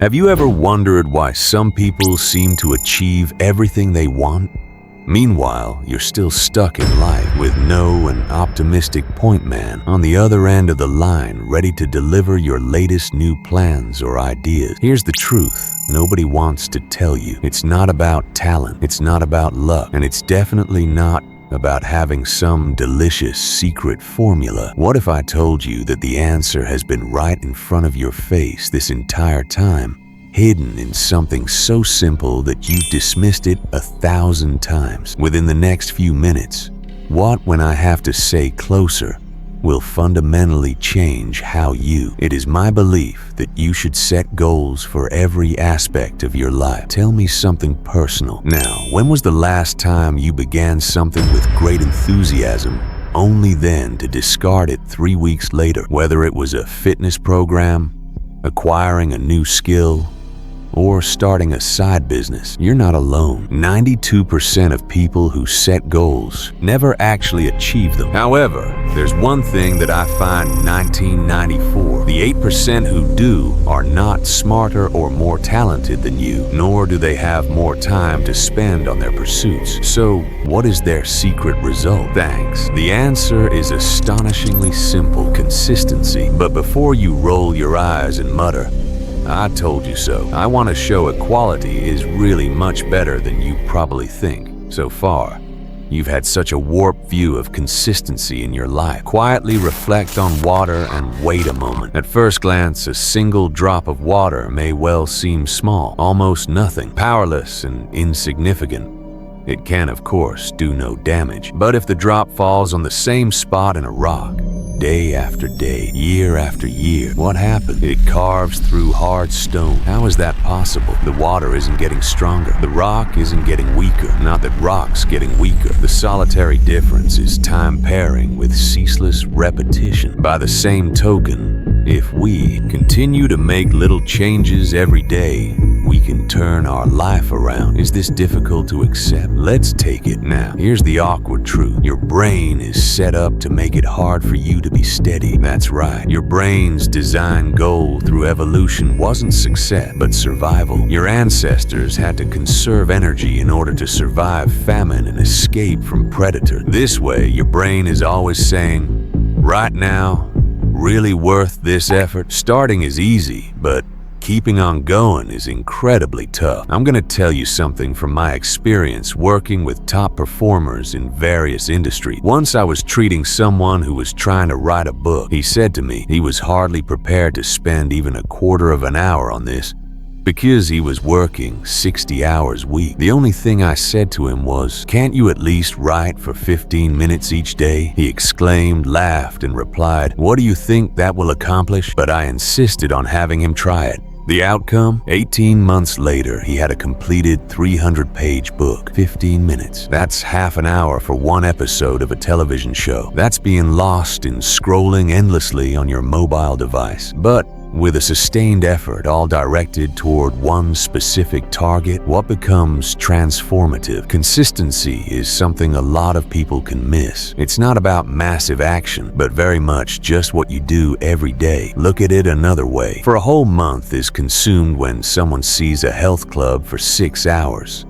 Have you ever wondered why some people seem to achieve everything they want? Meanwhile, you're still stuck in life with an optimistic point man on the other end of the line ready to deliver your latest new plans or ideas. Here's the truth. Nobody wants to tell you. It's not about talent, it's not about luck, and it's definitely not about having some delicious secret formula. What if I told you that the answer has been right in front of your face this entire time, hidden in something so simple that you've dismissed it 1,000 times? Within the next few minutes, what when I have to say closer will fundamentally change how you. It is my belief that you should set goals for every aspect of your life. Tell me something personal. Now, when was the last time you began something with great enthusiasm, only then to discard it 3 weeks later? Whether it was a fitness program, acquiring a new skill, or starting a side business, you're not alone. 92% of people who set goals never actually achieve them. However, there's one thing that I find in 1994. The 8% who do are not smarter or more talented than you, nor do they have more time to spend on their pursuits. So, what is their secret result? Thanks. The answer is astonishingly simple: consistency. But before you roll your eyes and mutter, "I told you so," I want to show equality is really much better than you probably think. So far, you've had such a warped view of consistency in your life. Quietly reflect on water and wait a moment. At first glance, a single drop of water may well seem small, almost nothing, powerless and insignificant. It can, of course, do no damage. But if the drop falls on the same spot in a rock, day after day, year after year, what happens? It carves through hard stone. How is that possible? The water isn't getting stronger. The rock isn't getting weaker. Not that rock's getting weaker. The solitary difference is time pairing with ceaseless repetition. By the same token, if we continue to make little changes every day, we can turn our life around. Is this difficult to accept? Let's take it now. Here's the awkward truth. Your brain is set up to make it hard for you to be steady. That's right. Your brain's design goal through evolution wasn't success, but survival. Your ancestors had to conserve energy in order to survive famine and escape from predators. This way, your brain is always saying, right now, really worth this effort? Starting is easy, but keeping on going is incredibly tough. I'm going to tell you something from my experience working with top performers in various industries. Once I was treating someone who was trying to write a book. He said to me he was hardly prepared to spend even a quarter of an hour on this because he was working 60 hours a week. The only thing I said to him was, "Can't you at least write for 15 minutes each day?" He exclaimed, laughed, and replied, "What do you think that will accomplish?" But I insisted on having him try it. The outcome? 18 months later, he had a completed 300-page book. 15 minutes. That's half an hour for one episode of a television show. That's being lost in scrolling endlessly on your mobile device. But with a sustained effort all directed toward one specific target, what becomes transformative? Consistency is something a lot of people can miss. It's not about massive action, but very much just what you do every day. Look at it another way. For a whole month is consumed when someone sees a health club for 6 hours.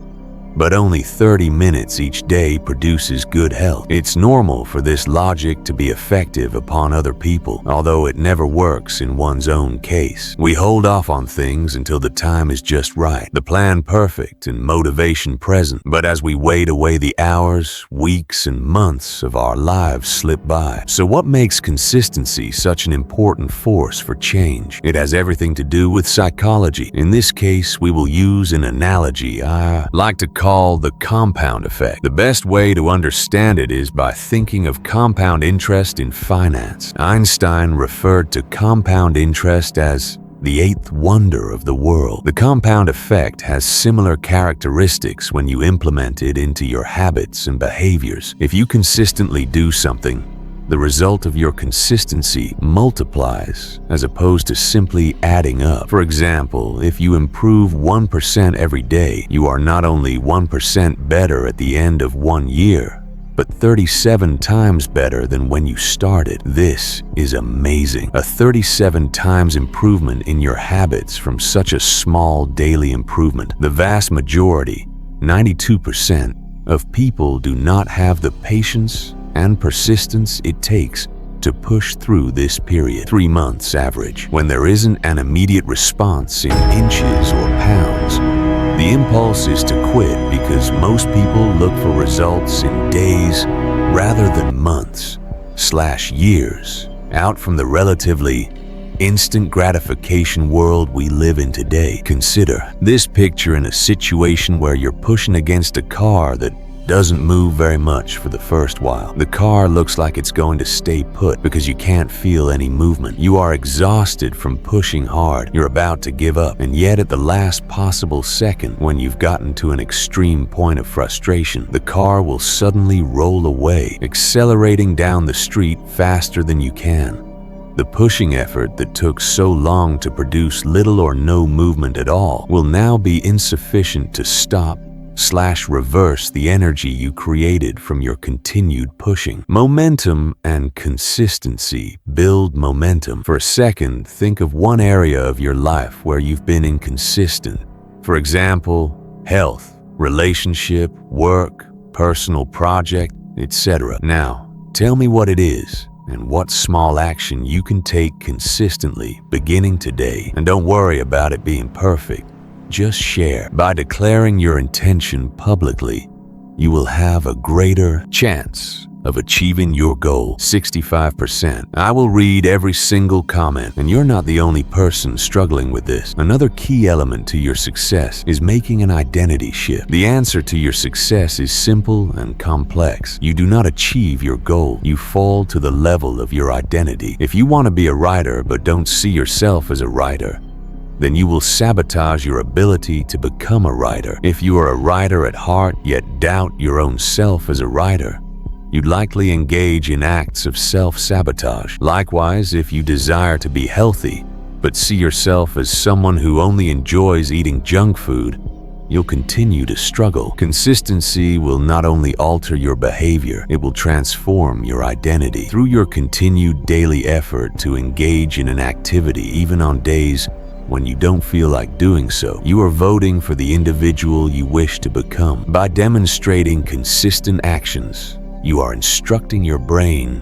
But only 30 minutes each day produces good health. It's normal for this logic to be effective upon other people, although it never works in one's own case. We hold off on things until the time is just right, the plan perfect and motivation present. But as we wait away, the hours, weeks, and months of our lives slip by. So what makes consistency such an important force for change? It has everything to do with psychology. In this case, we will use an analogy I like to call the compound effect. The best way to understand it is by thinking of compound interest in finance. Einstein referred to compound interest as the eighth wonder of the world. The compound effect has similar characteristics when you implement it into your habits and behaviors. If you consistently do something, the result of your consistency multiplies as opposed to simply adding up. For example, if you improve 1% every day, you are not only 1% better at the end of 1 year, but 37 times better than when you started. This is amazing. A 37 times improvement in your habits from such a small daily improvement. The vast majority, 92%, of people do not have the patience and persistence it takes to push through this period. 3 months average. When there isn't an immediate response in inches or pounds, the impulse is to quit because most people look for results in days rather than months/years. Out from the relatively instant gratification world we live in today. Consider this picture in a situation where you're pushing against a car that doesn't move very much for the first while. The car looks like it's going to stay put because you can't feel any movement. You are exhausted from pushing hard. You're about to give up. And yet at the last possible second, when you've gotten to an extreme point of frustration, the car will suddenly roll away, accelerating down the street faster than you can. The pushing effort that took so long to produce little or no movement at all will now be insufficient to stop/reverse the energy you created from your continued pushing. Momentum and consistency build momentum. For a second, think of one area of your life where you've been inconsistent. For example, health, relationship, work, personal project, etc. Now, tell me what it is and what small action you can take consistently beginning today. And don't worry about it being perfect. Just share. By declaring your intention publicly, you will have a greater chance of achieving your goal. 65%. I will read every single comment, and you're not the only person struggling with this. Another key element to your success is making an identity shift. The answer to your success is simple and complex. You do not achieve your goal. You fall to the level of your identity. If you want to be a writer but don't see yourself as a writer, then you will sabotage your ability to become a writer. If you are a writer at heart yet doubt your own self as a writer, you'd likely engage in acts of self-sabotage. Likewise, if you desire to be healthy but see yourself as someone who only enjoys eating junk food, you'll continue to struggle. Consistency will not only alter your behavior, it will transform your identity. Through your continued daily effort to engage in an activity, even on days when you don't feel like doing so, you are voting for the individual you wish to become. By demonstrating consistent actions, you are instructing your brain,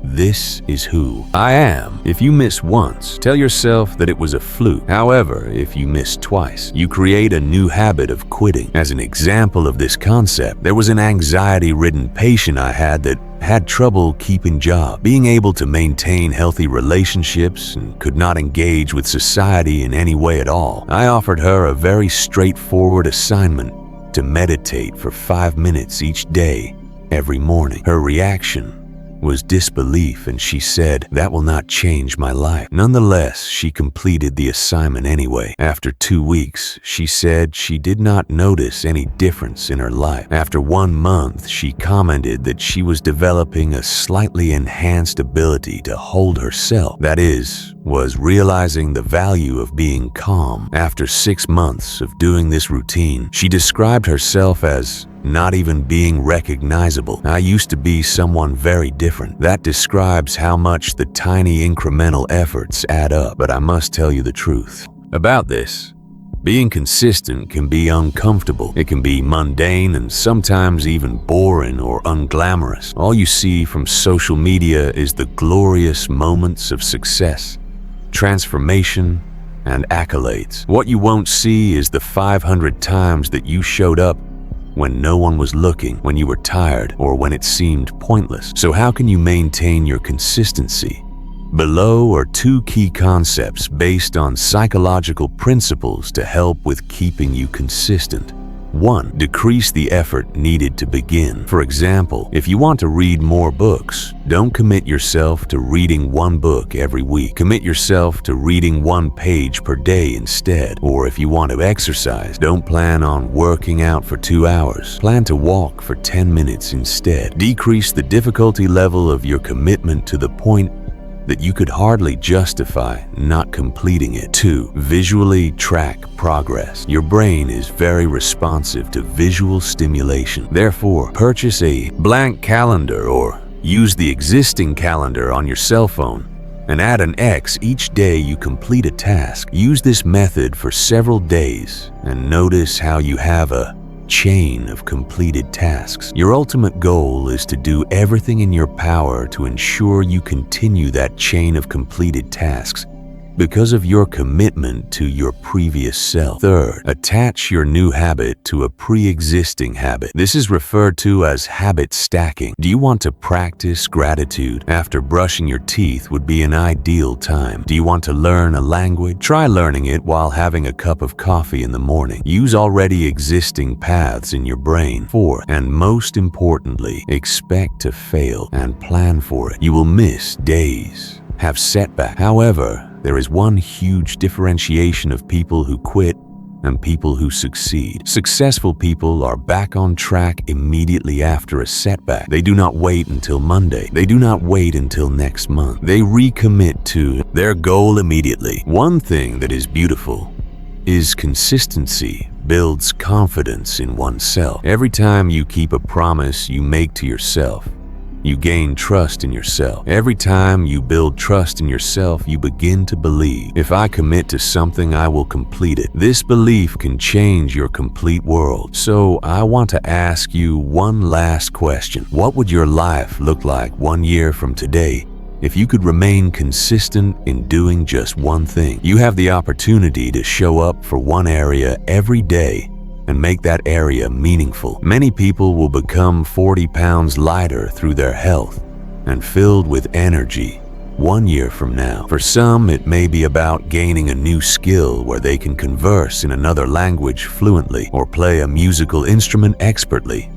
this is who I am. If you miss once, tell yourself that it was a fluke. However, if you miss twice, you create a new habit of quitting. As an example of this concept, there was an anxiety-ridden patient I had that had trouble keeping job, being able to maintain healthy relationships, and could not engage with society in any way at all. I offered her a very straightforward assignment to meditate for 5 minutes each day, every morning. Her reaction was disbelief, and she said, "That will not change my life." Nonetheless, she completed the assignment anyway. After 2 weeks, she said she did not notice any difference in her life. After 1 month, she commented that she was developing a slightly enhanced ability to hold herself. That is, was realizing the value of being calm. After 6 months of doing this routine, she described herself as not even being recognizable. I used to be someone very different. That describes how much the tiny incremental efforts add up. But I must tell you the truth about this. Being consistent can be uncomfortable. It can be mundane and sometimes even boring or unglamorous. All you see from social media is the glorious moments of success, transformation, and accolades. What you won't see is the 500 times that you showed up when no one was looking, when you were tired, or when it seemed pointless. So how can you maintain your consistency? Below are 2 key concepts based on psychological principles to help with keeping you consistent. 1. Decrease the effort needed to begin. For example, if you want to read more books, don't commit yourself to reading 1 book every week. Commit yourself to reading 1 page per day instead. Or if you want to exercise, don't plan on working out for 2 hours. Plan to walk for 10 minutes instead. Decrease the difficulty level of your commitment to the point that you could hardly justify not completing it. 2. Visually track progress. Your brain is very responsive to visual stimulation. Therefore, purchase a blank calendar or use the existing calendar on your cell phone and add an X each day you complete a task. Use this method for several days and notice how you have a chain of completed tasks. Your ultimate goal is to do everything in your power to ensure you continue that chain of completed tasks because of your commitment to your previous self. 3rd, attach your new habit to a pre-existing habit. This is referred to as habit stacking. Do you want to practice gratitude? After brushing your teeth would be an ideal time. Do you want to learn a language? Try learning it while having a cup of coffee in the morning. Use already existing paths in your brain. 4th, and most importantly, expect to fail and plan for it. You will miss days, have setbacks. However, there is one huge differentiation of people who quit and people who succeed. Successful people are back on track immediately after a setback. They do not wait until Monday. They do not wait until next month. They recommit to their goal immediately. One thing that is beautiful is consistency builds confidence in oneself. Every time you keep a promise you make to yourself, you gain trust in yourself. Every time you build trust in yourself, you begin to believe, if I commit to something, I will complete it. This belief can change your complete world. So I want to ask you one last question. What would your life look like 1 year from today if you could remain consistent in doing just one thing? You have the opportunity to show up for one area every day and make that area meaningful. Many people will become 40 pounds lighter through their health and filled with energy 1 year from now. For some, it may be about gaining a new skill where they can converse in another language fluently or play a musical instrument expertly.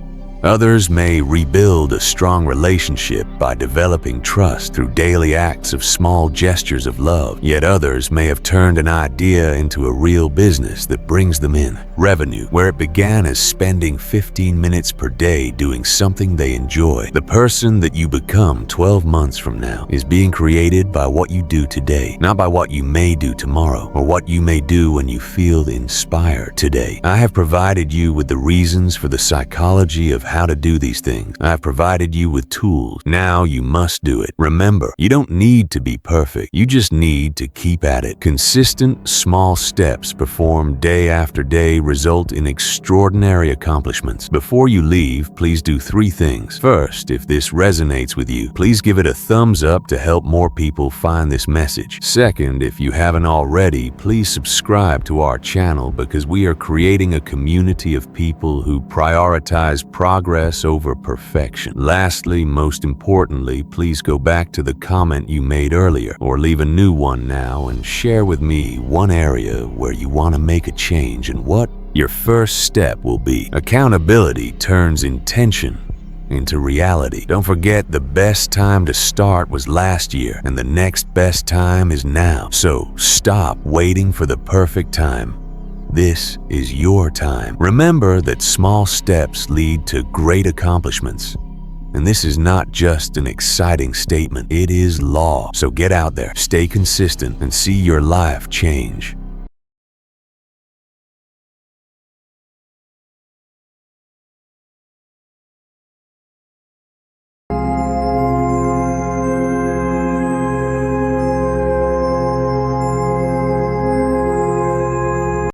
Others may rebuild a strong relationship by developing trust through daily acts of small gestures of love. Yet others may have turned an idea into a real business that brings them in revenue, where it began as spending 15 minutes per day doing something they enjoy. The person that you become 12 months from now is being created by what you do today, not by what you may do tomorrow or what you may do when you feel inspired today. I have provided you with the reasons for the psychology of how to do these things. I have provided you with tools. Now you must do it. Remember, you don't need to be perfect. You just need to keep at it. Consistent, small steps performed day after day result in extraordinary accomplishments. Before you leave, please do 3 things. First, if this resonates with you, please give it a thumbs up to help more people find this message. Second, if you haven't already, please subscribe to our channel because we are creating a community of people who prioritize progress over perfection. Lastly, most importantly, please go back to the comment you made earlier or leave a new one now and share with me one area where you want to make a change and what your first step will be. Accountability turns intention into reality. Don't forget, the best time to start was last year and the next best time is now. So stop waiting for the perfect time. This is your time. Remember that small steps lead to great accomplishments. And this is not just an exciting statement, it is law. So get out there, stay consistent, and see your life change.